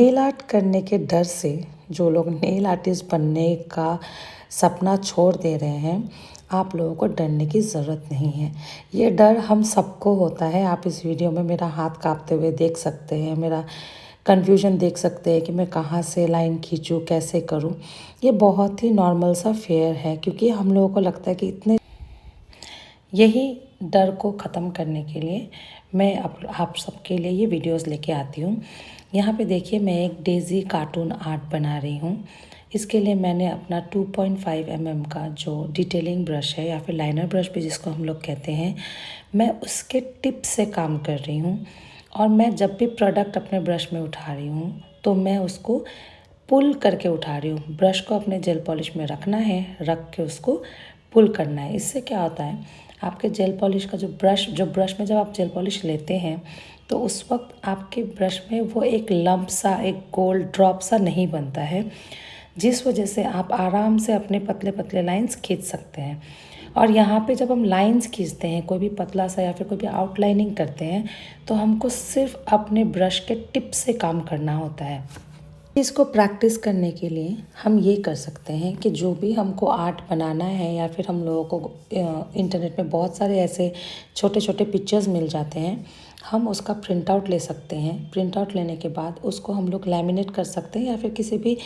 Nail art करने के डर से जो लोग नेल आर्टिस्ट बनने का सपना छोड़ दे रहे हैं, आप लोगों को डरने की ज़रूरत नहीं है। ये डर हम सबको होता है। आप इस वीडियो में मेरा हाथ काँपते हुए देख सकते हैं, मेरा कन्फ्यूजन देख सकते हैं कि मैं कहाँ से लाइन खींचूँ, कैसे करूँ। ये बहुत ही नॉर्मल सा फेयर है, क्योंकि हम लोगों को लगता है कि इतने यही डर को ख़त्म करने के लिए मैं आप सबके लिए ये वीडियोस लेके आती हूँ। यहाँ पे देखिए, मैं एक डेज़ी कार्टून आर्ट बना रही हूँ। इसके लिए मैंने अपना 2.5 mm का जो डिटेलिंग ब्रश है, या फिर लाइनर ब्रश भी जिसको हम लोग कहते हैं, मैं उसके टिप से काम कर रही हूँ। और मैं जब भी प्रोडक्ट अपने ब्रश में उठा रही हूँ तो मैं उसको पुल करके उठा रही हूँ। ब्रश को अपने जेल पॉलिश में रखना है, रख के उसको पुल करना है। इससे क्या होता है, आपके जेल पॉलिश का जो ब्रश में जब आप जेल पॉलिश लेते हैं तो उस वक्त आपके ब्रश में वो एक लंप सा, एक गोल्ड ड्रॉप सा नहीं बनता है, जिस वजह से आप आराम से अपने पतले पतले लाइंस खींच सकते हैं। और यहाँ पे जब हम लाइंस खींचते हैं, कोई भी पतला सा या फिर कोई भी आउटलाइनिंग करते हैं, तो हमको सिर्फ अपने ब्रश के टिप से काम करना होता है। इसको प्रैक्टिस करने के लिए हम ये कर सकते हैं कि जो भी हमको आर्ट बनाना है, या फिर हम लोगों को इंटरनेट में बहुत सारे ऐसे छोटे छोटे पिक्चर्स मिल जाते हैं, हम उसका प्रिंट आउट ले सकते हैं। प्रिंट आउट लेने के बाद उसको हम लोग लैमिनेट कर सकते हैं, या फिर किसी भी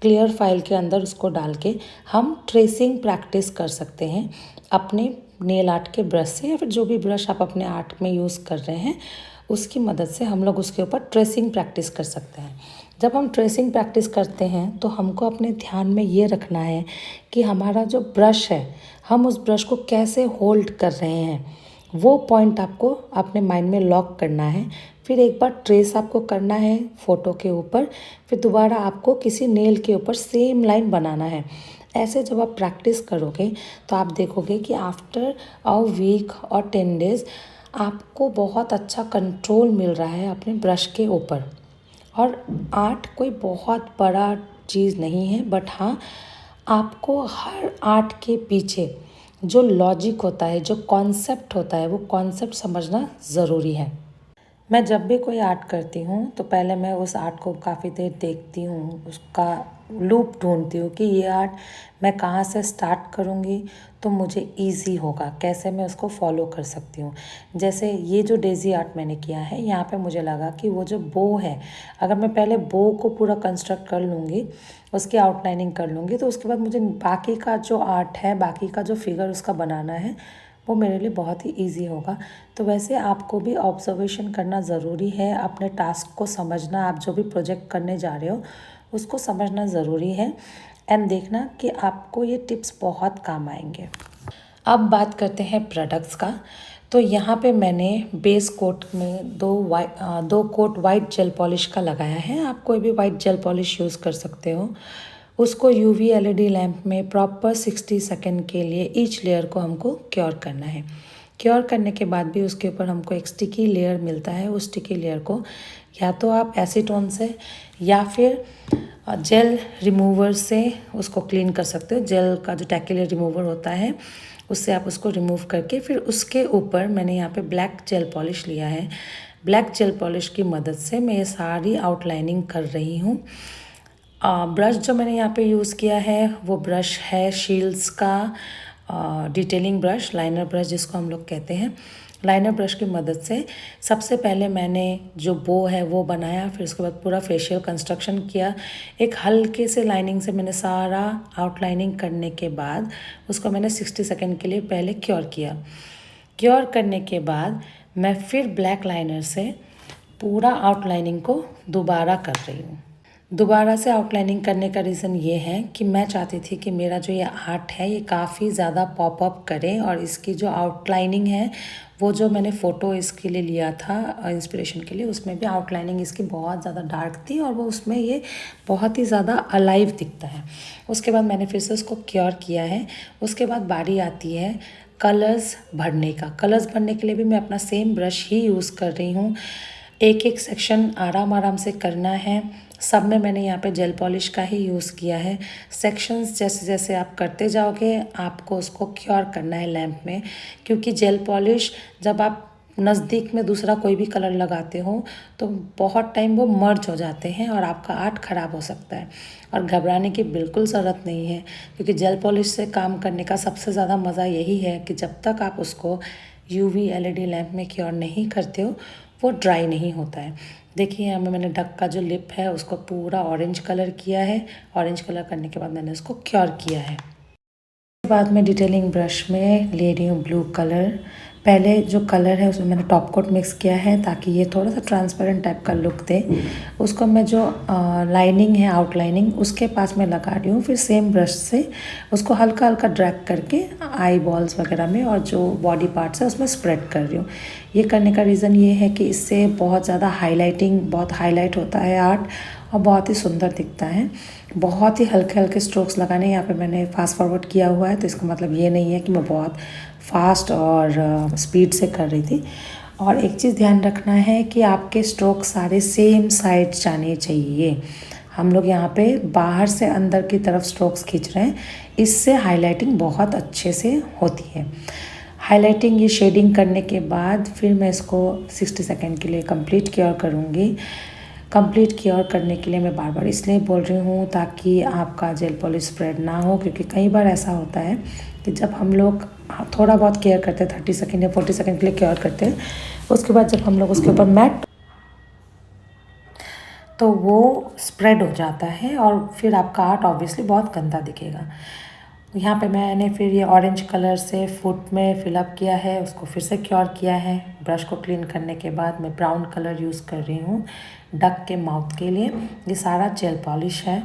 क्लियर फाइल के अंदर उसको डाल के हम ट्रेसिंग प्रैक्टिस कर सकते हैं अपने नेल आर्ट के ब्रश से, या फिर जो भी ब्रश आप अपने आर्ट में यूज़ कर रहे हैं उसकी मदद से हम लोग उसके ऊपर ट्रेसिंग प्रैक्टिस कर सकते हैं। जब हम ट्रेसिंग प्रैक्टिस करते हैं तो हमको अपने ध्यान में ये रखना है कि हमारा जो ब्रश है, हम उस ब्रश को कैसे होल्ड कर रहे हैं, वो पॉइंट आपको अपने माइंड में लॉक करना है। फिर एक बार ट्रेस आपको करना है फ़ोटो के ऊपर, फिर दोबारा आपको किसी नेल के ऊपर सेम लाइन बनाना है। ऐसे जब आप प्रैक्टिस करोगे तो आप देखोगे कि आफ्टर अ वीक और 10 डेज़ आपको बहुत अच्छा कंट्रोल मिल रहा है अपने ब्रश के ऊपर। और आर्ट कोई बहुत बड़ा चीज़ नहीं है, बट हाँ, आपको हर आर्ट के पीछे जो लॉजिक होता है, जो कॉन्सेप्ट होता है, वो कॉन्सेप्ट समझना ज़रूरी है। मैं जब भी कोई आर्ट करती हूँ तो पहले मैं उस आर्ट को काफ़ी देर देखती हूँ, उसका लूप ढूंढती हूँ कि ये आर्ट मैं कहाँ से स्टार्ट करूँगी तो मुझे इजी होगा, कैसे मैं उसको फॉलो कर सकती हूँ। जैसे ये जो डेज़ी आर्ट मैंने किया है, यहाँ पे मुझे लगा कि वो जो बो है, अगर मैं पहले बो को पूरा कंस्ट्रक्ट कर लूँगी, उसकी आउटलाइनिंग कर लूँगी, तो उसके बाद मुझे बाकी का जो आर्ट है, बाकी का जो फिगर उसका बनाना है, वो मेरे लिए बहुत ही ईजी होगा। तो वैसे आपको भी ऑब्जर्वेशन करना ज़रूरी है, अपने टास्क को समझना, आप जो भी प्रोजेक्ट करने जा रहे हो उसको समझना ज़रूरी है, एंड देखना कि आपको ये टिप्स बहुत काम आएंगे। अब बात करते हैं प्रोडक्ट्स का। तो यहाँ पे मैंने बेस कोट में दो कोट वाइट जेल पॉलिश का लगाया है। आप कोई भी वाइट जेल पॉलिश यूज़ कर सकते हो। उसको यूवी एलईडी लैंप में प्रॉपर 60 सेकेंड के लिए ईच लेयर को हमको क्योर करना है। क्योर करने के बाद भी उसके ऊपर हमको एक स्टिकी लेयर मिलता है। उस स्टिकी लेयर को या तो आप एसीटोन से या फिर जेल रिमूवर से उसको क्लीन कर सकते हो। जेल का जो टैक्की रिमूवर होता है उससे आप उसको रिमूव करके फिर उसके ऊपर मैंने यहाँ पे ब्लैक जेल पॉलिश लिया है। ब्लैक जेल पॉलिश की मदद से मैं ये सारी आउटलाइनिंग कर रही हूँ। ब्रश जो मैंने यहाँ पे यूज़ किया है वो ब्रश है शील्ड्स का डिटेलिंग ब्रश, लाइनर ब्रश जिसको हम लोग कहते हैं। लाइनर ब्रश की मदद से सबसे पहले मैंने जो बो है वो बनाया, फिर उसके बाद पूरा फेशियल कंस्ट्रक्शन किया। एक हल्के से लाइनिंग से मैंने सारा आउटलाइनिंग करने के बाद उसको मैंने 60 सेकेंड के लिए पहले क्योर किया। क्योर करने के बाद मैं फिर ब्लैक लाइनर से पूरा आउटलाइनिंग को दोबारा कर रही हूँ। दोबारा से आउटलाइनिंग करने का रीज़न ये है कि मैं चाहती थी कि मेरा जो ये आर्ट है ये काफ़ी ज़्यादा पॉप अप करे, और इसकी जो आउटलाइनिंग है, वो जो मैंने फ़ोटो इसके लिए लिया था इंस्पिरेशन के लिए, उसमें भी आउटलाइनिंग इसकी बहुत ज़्यादा डार्क थी और वो उसमें ये बहुत ही ज़्यादा अलाइव दिखता है। उसके बाद मैंने फिर से उसको क्योर किया है। उसके बाद बारी आती है कलर्स भरने का। कलर्स भरने के लिए भी मैं अपना सेम ब्रश ही यूज़ कर रही हूँ। एक एक सेक्शन आराम से करना है। सब में मैंने यहाँ पे जेल पॉलिश का ही यूज़ किया है। सेक्शंस जैसे जैसे आप करते जाओगे आपको उसको क्योर करना है लैंप में, क्योंकि जेल पॉलिश जब आप नज़दीक में दूसरा कोई भी कलर लगाते हो तो बहुत टाइम वो मर्ज हो जाते हैं और आपका आर्ट ख़राब हो सकता है। और घबराने की बिल्कुल ज़रूरत नहीं है, क्योंकि जेल पॉलिश से काम करने का सबसे ज़्यादा मज़ा यही है कि जब तक आप उसको यूवी एलईडी लैंप में क्योर नहीं करते हो वो ड्राई नहीं होता है। देखिए यहाँ में मैंने डक का जो लिप है उसको पूरा ऑरेंज कलर किया है। ऑरेंज कलर करने के बाद मैंने उसको क्योर किया है। बाद में डिटेलिंग ब्रश में ले रही हूँ ब्लू कलर। पहले जो कलर है उसमें मैंने टॉप कोट मिक्स किया है ताकि ये थोड़ा सा ट्रांसपेरेंट टाइप का लुक दे। उसको मैं जो लाइनिंग है आउटलाइनिंग उसके पास में लगा रही हूँ, फिर सेम ब्रश से उसको हल्का हल्का ड्रैग करके आई बॉल्स वगैरह में और जो बॉडी पार्ट्स है उसमें स्प्रेड कर रही हूँ। ये करने का रीज़न ये है कि इससे बहुत ज़्यादा बहुत हाईलाइट होता है आर्ट और बहुत ही सुंदर दिखता है। बहुत ही हल्के हल्के स्ट्रोक्स लगाने यहाँ पे मैंने फास्ट फॉरवर्ड किया हुआ है, तो इसका मतलब ये नहीं है कि मैं बहुत फास्ट और स्पीड से कर रही थी। और एक चीज़ ध्यान रखना है कि आपके स्ट्रोक सारे सेम साइड जाने चाहिए। हम लोग यहाँ पे बाहर से अंदर की तरफ स्ट्रोक्स खींच रहे हैं, इससे हाईलाइटिंग बहुत अच्छे से होती है। हाईलाइटिंग ये शेडिंग करने के बाद फिर मैं इसको 60 सेकेंड के लिए कंप्लीट क्योर करूँगी। कंप्लीट क्योर करने के लिए मैं बार बार इसलिए बोल रही हूँ ताकि आपका जेल पॉलिश स्प्रेड ना हो, क्योंकि कई बार ऐसा होता है कि जब हम लोग थोड़ा बहुत केयर करते हैं 30 सेकेंड या 40 सेकेंड के लिए केयर करते हैं, उसके बाद जब हम लोग उसके ऊपर मैट तो वो स्प्रेड हो जाता है और फिर आपका आर्ट ऑब्वियसली बहुत गंदा दिखेगा। यहाँ पे मैंने फिर ये ऑरेंज कलर से फुट में फिलअप किया है, उसको फिर से क्योर किया है। ब्रश को क्लीन करने के बाद मैं ब्राउन कलर यूज़ कर रही हूँ डक के माउथ के लिए। ये सारा जेल पॉलिश है।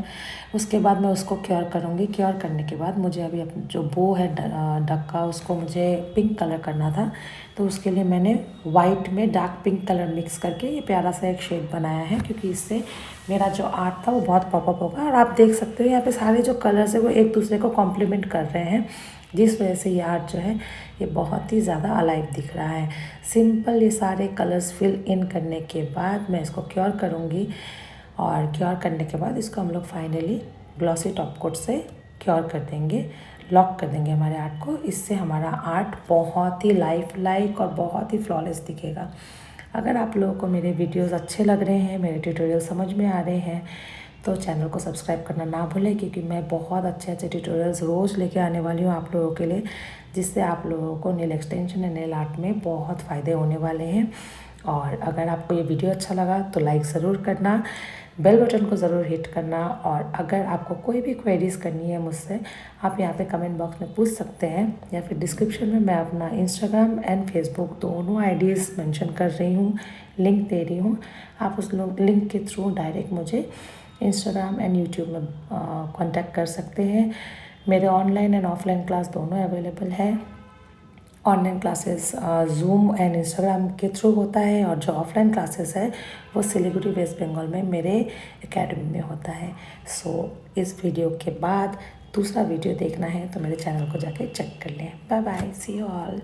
उसके बाद मैं उसको क्योर करूँगी। क्योर करने के बाद मुझे अभी जो बो है डक का उसको मुझे पिंक कलर करना था, तो उसके लिए मैंने वाइट में डार्क पिंक कलर मिक्स करके ये प्यारा सा एक शेड बनाया है, क्योंकि इससे मेरा जो आर्ट था वो बहुत पॉपअप होगा। और आप देख सकते हो यहाँ पे सारे जो कलर्स है वो एक दूसरे को कॉम्प्लीमेंट कर रहे हैं, जिस वजह से ये आर्ट जो है ये बहुत ही ज़्यादा अलाइव दिख रहा है। सिंपल ये सारे कलर्स फिल इन करने के बाद मैं इसको क्योर करूँगी और क्योर करने के बाद इसको हम लोग फाइनली ग्लॉसी टॉप कोट से क्योर कर देंगे, लॉक कर देंगे हमारे आर्ट को। इससे हमारा आर्ट बहुत ही लाइफ लाइक और बहुत ही फ्लॉलेस दिखेगा। अगर आप लोगों को मेरे वीडियोस अच्छे लग रहे हैं, मेरे ट्यूटोरियल समझ में आ रहे हैं, तो चैनल को सब्सक्राइब करना ना भूलें, क्योंकि मैं बहुत अच्छे अच्छे ट्यूटोरियल्स रोज़ लेके आने वाली हूँ आप लोगों के लिए, जिससे आप लोगों को nail extension and nail art में बहुत फ़ायदे होने वाले हैं। और अगर आपको ये वीडियो अच्छा लगा तो लाइक ज़रूर करना, बेल बटन को ज़रूर हिट करना। और अगर आपको कोई भी क्वेरीज़ करनी है मुझसे, आप यहाँ पे कमेंट बॉक्स में पूछ सकते हैं, या फिर डिस्क्रिप्शन में मैं अपना इंस्टाग्राम एंड फेसबुक दोनों आईडीज़ मेंशन कर रही हूँ, लिंक दे रही हूँ। आप उस लिंक के थ्रू डायरेक्ट मुझे इंस्टाग्राम एंड यूट्यूब में कांटेक्ट कर सकते हैं। मेरे ऑनलाइन एंड ऑफलाइन क्लास दोनों अवेलेबल है। Online classes zoom and Instagram के थ्रू होता है, और जो ऑफलाइन क्लासेस है वो सिलीगुड़ी वेस्ट बंगाल में मेरे एकेडमी में होता है। सो इस वीडियो के बाद दूसरा वीडियो देखना है तो मेरे चैनल को जाके चेक कर लें। Bye bye, see you all.